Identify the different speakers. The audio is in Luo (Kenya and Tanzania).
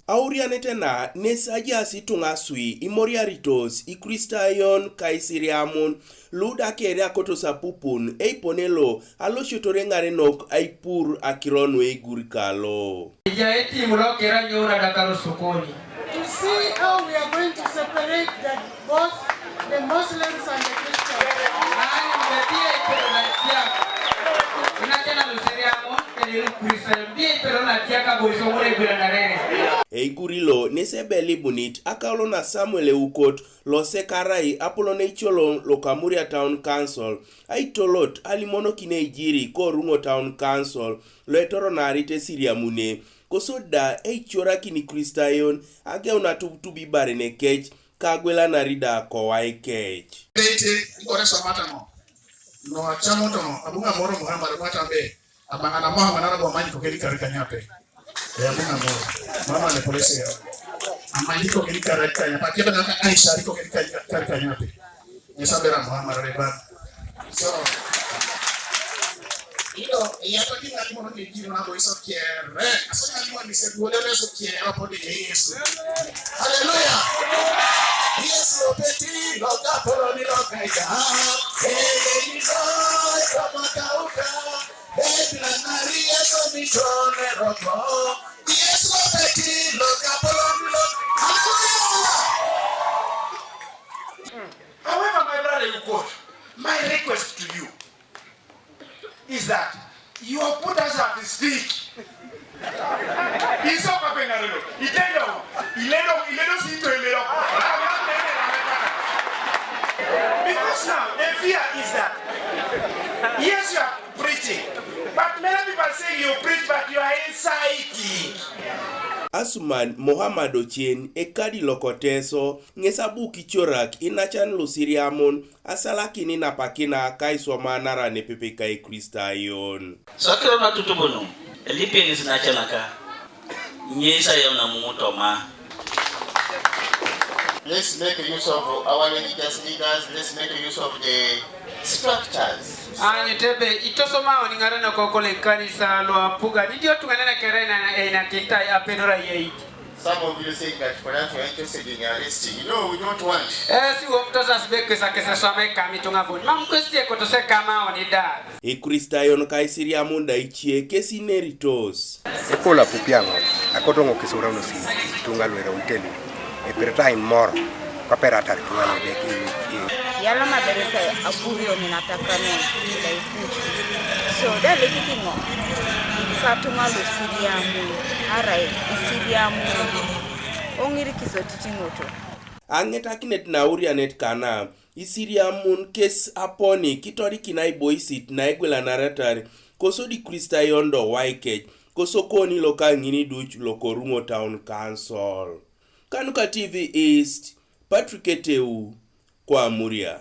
Speaker 1: Aurianetena nesaja situngasui imoriaritos Ikristayon Isiriamun luda kerea koto sapupun eiponelo alo shotorengare nok aipur akiron Eigur kalo.
Speaker 2: Ya Etemokin kera nyora dakaro sokoni.
Speaker 3: To see how we are going to separate both the Muslims and the Christians.
Speaker 1: Eigurilo nesebeli bunit akalo na Samuel Eukot lo sekarai apolone cholong lo Kamuria Town Council aitolot alimono kine ijiri ko Orungo Town Council lo etoronari te Isiriamune kosoda eichora kini Ikristayon age una tubi bare ne kech kagwela narida ko wai kech.
Speaker 4: Bete ore samata no achamo to abunga moro Muhammad mata be abangana Muhammad na bo manyi ko keli karika nyape abunga moro mama le polisi amanyi ko keli karika nyape keba na Aisha ko keli karika nyape nisabera Muhammad reba so yato kina limo ni jino na bo iso kiere asanya limo ni se wole reso kiere hapo de Yesu. Hallelujah. Yes, lo peti lo kaporo ni lo kaida ni so kama kauka bila Maria so mitone roto. Yes, lo peti lo kaporo ni lo.
Speaker 5: However, my brother, you quote, my request to you is that you put us at the stick. It's so happening. Because now the fear is that yes, you are preaching, but many people say you preach, but you are inciting.
Speaker 1: Asuman Muhammad Ochien ekadi lokoteso ngesabuki chorak inachan Isiriamun asalakini na pakina kaiswa nara ne pepeka Ikristayon.
Speaker 6: Sakira na tutubono elipeni sinachanaka nyesa yona mumutoma.
Speaker 7: Let's make use of our religious leaders. Let's make use of the structures.
Speaker 2: Tebe itosoma oningara ko kole kanisa lo apuga ndio tunganena kerena ina kitai apedora yei.
Speaker 7: Some of you saying that for us we are interested in arresting. You know we don't want.
Speaker 2: Si womtosa sibeke sakesa someka mitunga boni. Mamkwestie kotose kama onida.
Speaker 1: Ikristayon Isiriamun daichie kesi neritos.
Speaker 8: Ekola pupiango akotongo kisura no si tungalwera untelu. Epertai mor kaperata tunalo beki.
Speaker 9: Yala madarasa aburio ninataka nitaifuti. So that lekingo katunga Isiriamun arai Isiriamun ongiri kisotitingoto.
Speaker 1: Angeta kinet na urianet kana Isiriamun kes aponi kitori kinai boisit na egwela naratari koso di Ikristayon do waikech koso koni loka ngini duch loko Orungo Town Council. Kanuka TV East, Patrick Eteu kwa Muria.